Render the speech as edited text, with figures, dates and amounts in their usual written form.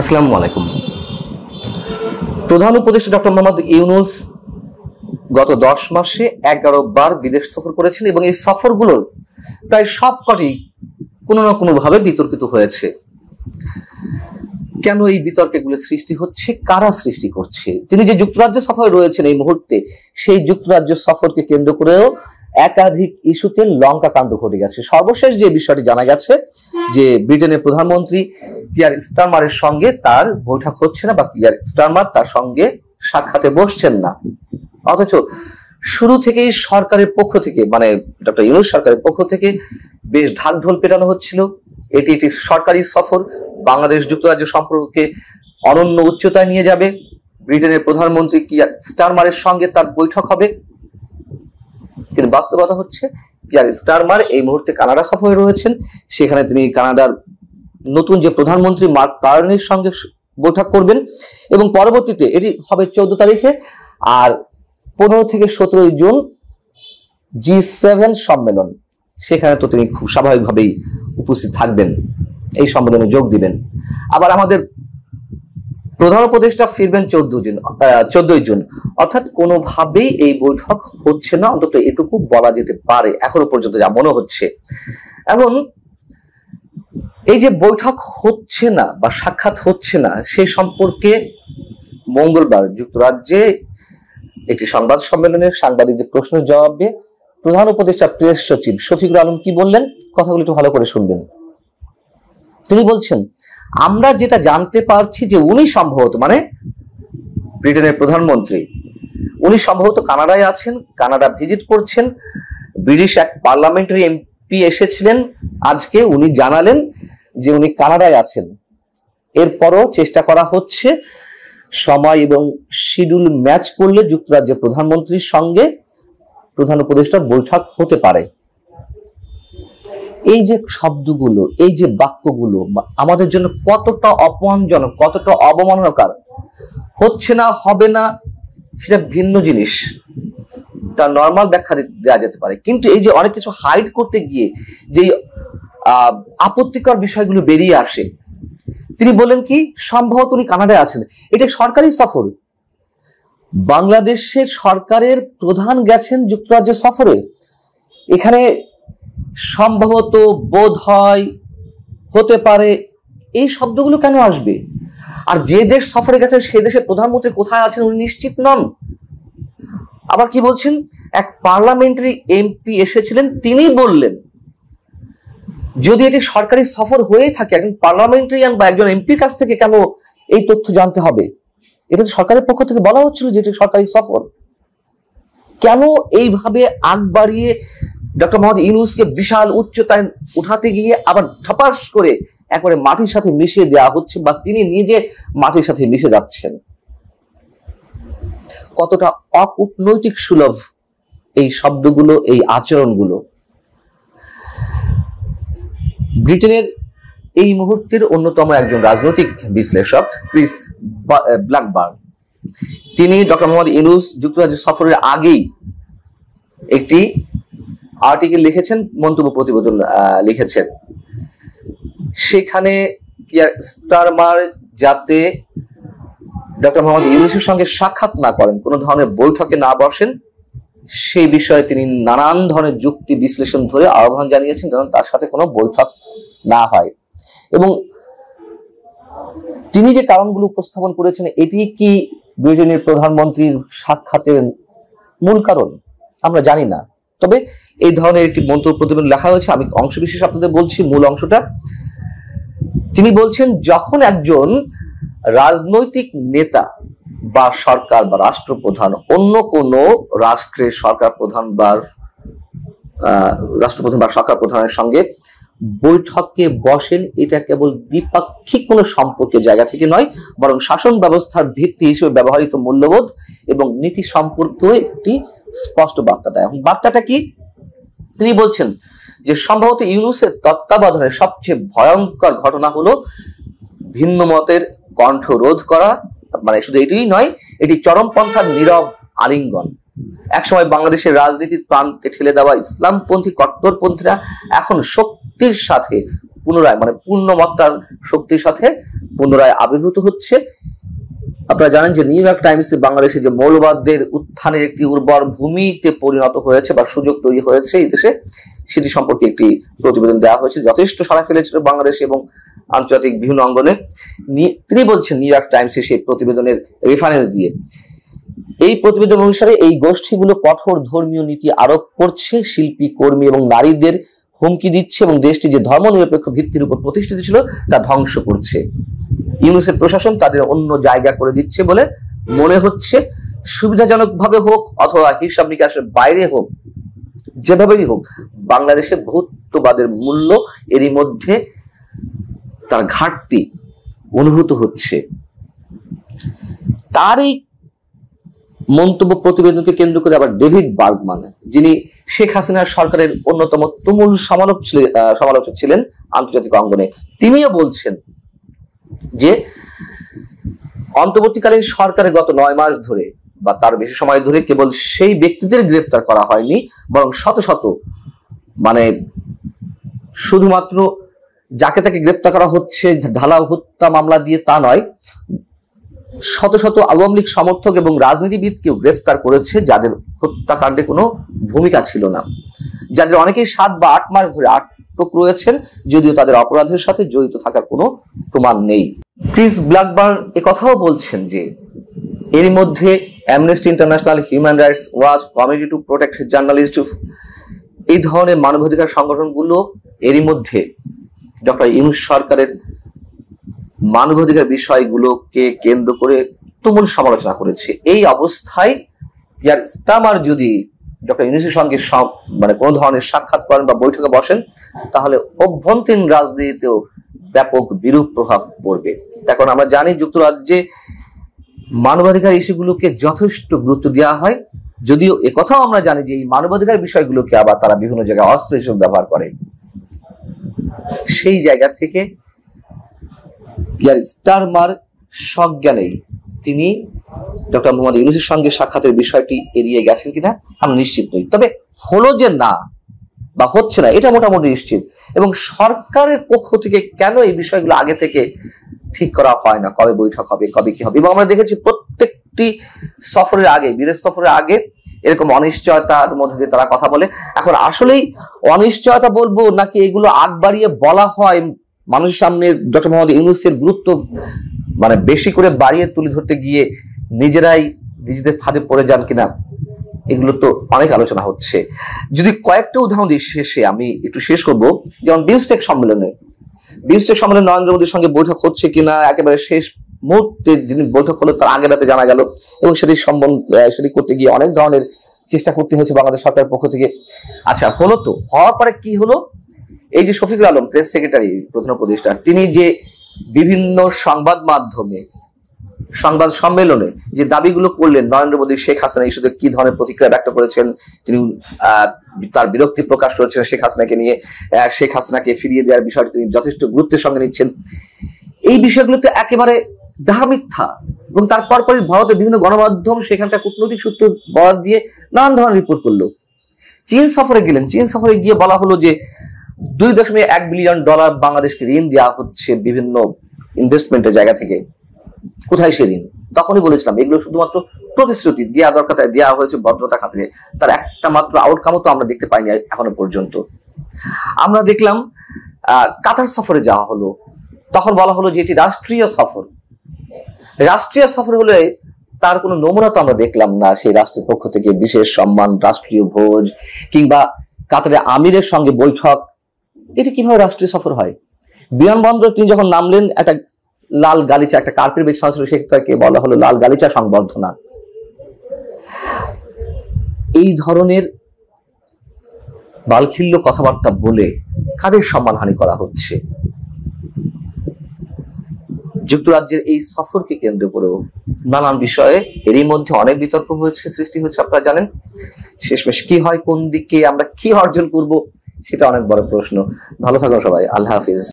আসসালামু আলাইকুম। প্রধান উপদেষ্টা ডক্টর মোহাম্মদ ইউনূস গত 10 মাসে 11 বার বিদেশ সফর করেছেন এবং এই সফরগুলোর প্রায় সবকটি কোনো না কোনো ভাবে বিতর্কিত হয়েছে। কেন এই বিতর্কগুলো সৃষ্টি হচ্ছে, কারা সৃষ্টি করছে? তিনি যে যুক্তরাজ্য সফরে রয়েছেন এই মুহূর্তে, সেই যুক্তরাজ্য সফরকে কেন্দ্র করেও একাধিক ইস্যুতে লঙ্কা কাণ্ড ঘটে গেছে। সর্বশেষ যে বিষয়টি জানা গেছে যে ব্রিটেনের প্রধানমন্ত্রী কিয়ার স্টারমারের সঙ্গে তার বৈঠক হচ্ছে না, বা কিয়ার স্টারমার তার সঙ্গে সাক্ষাতে বসছেন না। অথচ শুরু থেকেই সরকারের পক্ষ থেকে, মানে ডক্টর ইউনূস সরকারের পক্ষ থেকে বেশ ঢাকঢোল পেটানো হচ্ছিল এটি একটি সরকারি সফর, বাংলাদেশ যুক্তরাজ্য সম্পর্কে অনন্য উচ্চতায় নিয়ে যাবে, ব্রিটেনের প্রধানমন্ত্রী কিয়ার স্টারমারের সঙ্গে তার বৈঠক হবে। কিন্তু বাস্তবতা হচ্ছে কিয়ার স্টারমার এই মুহূর্তে কানাডা সফরে রয়েছেন। সেখানে তিনি কানাডার নতুন যে প্রধানমন্ত্রী মার্ক কার্নির সঙ্গে বৈঠক করবেন এবং পরবর্তীতে এটি হবে 14 তারিখে, আর 15 থেকে 17 জুন G7 সম্মেলন, সেখানে তো তিনি খুব স্বাভাবিকভাবেই উপস্থিত থাকবেন, এই সম্মেলনে যোগ দিবেন। আবার আমাদের প্রধান উপদেষ্টা ফিরবেন 14 জুন, অর্থাৎ কোনোভাবেই এই বৈঠক হচ্ছে না, অন্তত এটুকু বলা যেতে পারে এখনো পর্যন্ত যা মনে হচ্ছে। এখন এই যে বৈঠক হচ্ছে না বা সাক্ষাৎ হচ্ছে না, সেই সম্পর্কে মঙ্গলবার যুক্তরাজ্যে একটি সংবাদ সম্মেলনে সাংবাদিকদের প্রশ্নের জবাবে প্রধান উপদেষ্টা প্রেস সচিব শফিকুল আলম কি বললেন, কথাগুলো একটু ভালো করে শুনবেন। তিনি বলছেন, আমরা যেটা জানতে পারছি যে উনি সম্ভবত, মানে ব্রিটেনের প্রধানমন্ত্রী, উনি সম্ভবত কানাডায় আছেন, কানাডা ভিজিট করছেন। ব্রিটিশ এক পার্লামেন্টারি এমপি এসেছিলেন আজকে, উনি জানালেন যে উনি কানাডায় আছেন। এরপরও চেষ্টা করা হচ্ছে সময় এবং শিডিউল ম্যাচ করলে যুক্তরাজ্যের প্রধানমন্ত্রীর সঙ্গে প্রধান উপদেষ্টার বৈঠক হতে পারে। এই যে শব্দগুলো, এই যে বাক্যগুলো আমাদের জন্য কতটা অপমানজনক, কতটা অবমাননাকর। হচ্ছে না, হবে না, সেটা ভিন্ন জিনিস, তার নর্মাল ব্যাখ্যা দেওয়া যেতে পারে। কিন্তু এই যে অনেক কিছু হাইড করতে গিয়ে যে আপত্তিকর বিষয়গুলো বেরিয়ে আসে, তিনি বলেন কি সম্ভবত উনি কানাডায় আছেন, এটা সরকারি সফর। বাংলাদেশের সরকারের প্রধান গেছেন যুক্তরাজ্য সফরে, এখানে সম্ভবত, বোধ হয়, হতে পারে, এই শব্দগুলো কেন আসবে? আর যে দেশ সফরে গেছেন সেই দেশের প্রধানমন্ত্রী কোথায় আছেন উনি নিশ্চিত নন। আবার কি বলছেন, এক পার্লামেন্টারি এমপি এসেছিলেন, তিনি বললেন যদি এটি সরকারি সফর হয়ে থাকে, একজন পার্লামেন্টারিয়ান বা একজন এমপির কাছ থেকে কেন এই তথ্য জানতে হবে? এটা তো সরকারের পক্ষ থেকে বলা হচ্ছিল যে এটি সরকারি সফর। কেন এইভাবে আগ বাড়িয়ে ডক্টর মোহাম্মদ ইউনূসকে বিশাল উচ্চতায় উঠাতে গিয়ে আবার ধপাস করে একবারে মাটির সাথে মিশিয়ে দেওয়া হচ্ছে, বা তিনি নিজে মাটির সাথে মিশে যাচ্ছেন? কতটা অকূটনৈতিক সুলভ এই শব্দগুলো, এই আচরণগুলো। ব্রিটেনের এই মুহূর্তের অন্যতম একজন রাজনৈতিক বিশ্লেষক ক্রিস ব্ল্যাকবার্ন, তিনি ডক্টর মোহাম্মদ ইউনূস যুক্তরাজ্য সফরের আগেই একটি আর্টিকেল লিখেছেন, মন্তব্য প্রতিবেদন লিখেছেন। সেখানে কিয়ার স্টারমার যাতে ডক্টর মোহাম্মদ ইউনূসের সঙ্গে সাক্ষাৎ না করেন, কোনো ধরনের বৈঠকে না বসেন, সেই বিষয়ে তিনি নানান ধরনের যুক্তি বিশ্লেষণ ধরে আহ্বান জানিয়েছেন যেন তার সাথে কোনো বৈঠক না হয়। এবং তিনি যে কারণগুলো উপস্থাপন করেছেন, এটি কি ব্রিটেনের প্রধানমন্ত্রীর সাক্ষাতের মূল কারণ আমরা জানি না, তবে এই ধরনের একটি মন্তব্য প্রতিবেদন লেখা হয়েছে। আমি অংশ বিশেষ আপনাদের বলছি, মূল অংশটা। তিনি বলছেন, যখন একজন রাজনৈতিক নেতা বা সরকার বা রাষ্ট্রপ্রধান অন্য কোনো রাষ্ট্রের সরকার প্রধান বা রাষ্ট্রপ্রধান বা সরকার প্রধানের সঙ্গে বৈঠকে বসেন, এটা কেবল দ্বিপাক্ষিক কোনো সম্পর্কের জায়গা থেকে নয়, বরং শাসন ব্যবস্থার ভিত্তি হিসেবে ব্যবহৃত মূল্যবোধ এবং নীতি সম্পর্কে একটি স্পষ্ট বার্তা দেয়। বার্তাটা কি? তিনি বলছেন যে সম্ভবত ইউনূসের তত্ত্বাবধানে সবচেয়ে ভয়ঙ্কর ঘটনা হলো ভিন্ন মতের কণ্ঠ রোধ করা, মানে শুধু এটিই নয়, এটি চরমপন্থার নীরব আলিঙ্গন। একসময় বাংলাদেশের রাজনীতির প্রান্তে ঠেলে দেওয়া ইসলামপন্থী কট্টরপন্থীরা এখন শক্তির সাথে পুনরায়, মানে পূর্ণমাত্রার শক্তির সাথে পুনরায় আবির্ভূত হচ্ছে। আপনারা জানেন যে নিউ ইয়র্ক টাইমসে বাংলাদেশে যে মৌলবাদদের উত্থানের একটি উর্বর ভূমিতে পরিণত হয়েছে বা সুযোগ তৈরি হয়েছে এই দেশে, সেটি সম্পর্কে একটি প্রতিবেদন দেওয়া হয়েছে, যথেষ্ট সাড়া ফেলেছিল বাংলাদেশ এবং আন্তর্জাতিক বিভিন্ন অঙ্গনে। তিনি বলছেন নিউ ইয়র্ক টাইমসে সেই প্রতিবেদনের রেফারেন্স দিয়ে, এই প্রতিবেদন অনুসারে এই গোষ্ঠীগুলো কঠোর ধর্মীয় নীতি আরোপ করছে, শিল্পী, কর্মী এবং নারীদের হুমকি দিচ্ছে এবং দেশটি যে ধর্মনিরপেক্ষ ভিত্তির উপর প্রতিষ্ঠিত ছিল তা ধ্বংস করছে। ইউনুসের প্রশাসন তাদের অন্য জায়গা করে দিচ্ছে বলে মনে হচ্ছে। সুবিধাজনক ভাবে হোক অথবা হিসাব নিকাশের বাইরে হোক, যেভাবেই হোক, বাংলাদেশে বহুত্ববাদের মূল্য এরই মধ্যে তার ঘাটতি অনুভূত হচ্ছে। তার এই মন্তব্য প্রতিবেদনকে কেন্দ্র করে আবার ডেভিড বার্গম্যান, যিনি শেখ হাসিনার সরকারের অন্যতম তুমুল সমালোচক ছিলেন আন্তর্জাতিক অঙ্গনে, তিনিও বলছেন যে অন্তর্বর্তীকালীন সরকারের গত 9 মাস ধরে বা তার বেশি সময় ধরে কেবল সেই ব্যক্তিদের গ্রেপ্তার করা হয়নি, বরং শত শত, মানে শুধুমাত্র যাকে তাকে গ্রেপ্তার করা হচ্ছে ঢালাও হত্যা মামলা দিয়ে তা নয়, শত শত আওয়ামী লীগ সমর্থক এবং রাজনীতিবিদকেও গ্রেফতার করেছে যাদের হত্যাকাণ্ডে কোনো ভূমিকা ছিল না, যাদের অনেকেই 7 বা 8 মাস ধরে আটক রয়েছেন, যদিও তাদের অপরাধের সাথে জড়িত থাকার কোনো প্রমাণ নেই। ক্রিস ব্ল্যাকবার্ন কথাও বলছেন যে এর মধ্যে amnesty international, human rights watch, committee to protect journalist, এই ধরনের মানবাধিকার সংগঠনগুলো এরই মধ্যে ডক্টর ইউনূস সরকারের মানবাধিকার বিষয়গুলোকে কেন্দ্র করে তুমুল সমালোচনা করেছে। এই অবস্থায় ইয়ার স্টামার যদি ডক্টর ইউনূসের সঙ্গে মানে কোনো ধরনের সাক্ষাৎ করেন বা বৈঠকে বসেন, তাহলে অভ্যন্তরীণ রাজনীতিতেও ব্যাপক বিরূপ প্রভাব পড়বে। এখন আমরা জানি যুক্তরাজ্যে মানবাধিকার ইস্যুগুলোকে যথেষ্ট গুরুত্ব দেওয়া হয়, যদিও একথাও আমরা জানি যে এই মানবাধিকার বিষয়গুলোকে আবার তারা বিভিন্ন জায়গায় অস্ত্র হিসেবে ব্যবহার করে। সেই জায়গা থেকে স্টারমার সজ্ঞানেই তিনি ডক্টর মোহাম্মদ ইউনূসের সঙ্গে সাক্ষাতের বিষয়টি এড়িয়ে গেছেন কিনা আমরা নিশ্চিত নই। তবে হলো যে না বা হচ্ছে না এটা মোটামুটি নিশ্চিত। এবং সরকারের পক্ষ থেকে কেন এই বিষয়গুলো আগে থেকে ঠিক করা হয় না, কবে বৈঠক হবে, কবে কি হবে, এবং আমরা দেখেছি প্রত্যেকটি সফরের আগে, বিদেশ সফরের আগে এরকম অনিশ্চয়তার মধ্যে দিয়ে তারা কথা বলে। এখন আসলেই অনিশ্চয়তা বলবো নাকি এগুলো আগ বাড়িয়ে বলা হয় মানুষের সামনে ডক্টর মোহাম্মদ ইউনূসের গুরুত্ব মানে বেশি করে বাড়িয়ে তুলে ধরতে গিয়ে নিজেরাই নিজেদের ফাঁদে পড়ে যান কিনা, এগুলো তো অনেক আলোচনা হচ্ছে। যদি কয়েকটা উদাহরণ দিই শেষে, আমি একটু শেষ করবো। যেমন বিমস্টেক সম্মেলনে নরেন্দ্র মোদীর সঙ্গে বৈঠক হচ্ছে কিনা একেবারে শেষ মুহূর্তে যিনি বৈঠক হলো তার আগের রাতে জানা গেল, এবং সেটি করতে গিয়ে অনেক ধরনের চেষ্টা করতে হয়েছে বাংলাদেশ সরকারের পক্ষ থেকে। আচ্ছা, হলো তো, হওয়ার পরে কি হলো? এই যে শফিকুল আলম প্রেস সেক্রেটারি, প্রধান উপদেষ্টা, তিনি যে বিভিন্ন সংবাদ মাধ্যমে সংবাদ সম্মেলনে যে দাবিগুলো করলেন, নরেন্দ্র মোদী শেখ হাসিনা ইস্যুতে কি ধরনের প্রতিক্রিয়া ব্যক্ত করেছেন, তিনি তার বিরক্তি প্রকাশ করেছেন শেখ হাসিনাকে নিয়ে, শেখ হাসিনাকে ফিরিয়ে দেওয়ার বিষয়টি তিনি যথেষ্ট গুরুত্বের সঙ্গে নিচ্ছেন, এই বিষয়গুলো তো একেবারে ডাহা মিথ্যা। এবং তারপর ভারতের বিভিন্ন গণমাধ্যম সেখানকার কূটনৈতিক সূত্র বরাত দিয়ে নানান ধরনের রিপোর্ট করলো। চীন সফরে গেলেন, চীন সফরে গিয়ে বলা হলো যে $2.1 বিলিয়ন বাংলাদেশকে ঋণ দেওয়া হচ্ছে বিভিন্ন ইনভেস্টমেন্টের জায়গা থেকে। কোথায় সে ঋণ? তখনই বলেছিলাম এগুলো শুধুমাত্র প্রতিশ্রুতি, দেওয়া দরকার তাই দেওয়া হয়েছে ভদ্রতা খাতিরে, তার একটা মাত্র আউটকামও তো আমরা দেখতে পাইনি এখনো পর্যন্ত। আমরা দেখলাম কাতার সফরে যাওয়া হলো, তখন বলা হলো যে এটি রাষ্ট্রীয় সফর। রাষ্ট্রীয় সফর হলে তার কোনো নমুনা তো আমরা দেখলাম না, সেই রাষ্ট্রের পক্ষ থেকে বিশেষ সম্মান, রাষ্ট্রীয় ভোজ কিংবা কাতারে আমিরের সঙ্গে বৈঠক, এটা কিভাবে রাষ্ট্রীয় সফর হয়? বিমানবন্দর তিনি যখন নামলেন একটা লাল গালিচা, একটা কার্পেট বিছানো ছিল, সেটাকে বলা হলো লাল গালিচা সংবর্ধনা। এই ধরনের বালখিল্য কথাবার্তা বলে কাদের সম্মানহানি করা হচ্ছে? যুক্তরাজ্যের এই সফরকে কেন্দ্র করেও নানান বিষয়ে এরই মধ্যে অনেক বিতর্ক হয়েছে, সৃষ্টি হয়েছে। আপনারা জানেন শেষমেশ কি হয়, কোন দিকে আমরা কি অর্জন করব, সেটা অনেক বড় প্রশ্ন। ভালো থাকুন সবাই, আল্লাহ হাফিজ।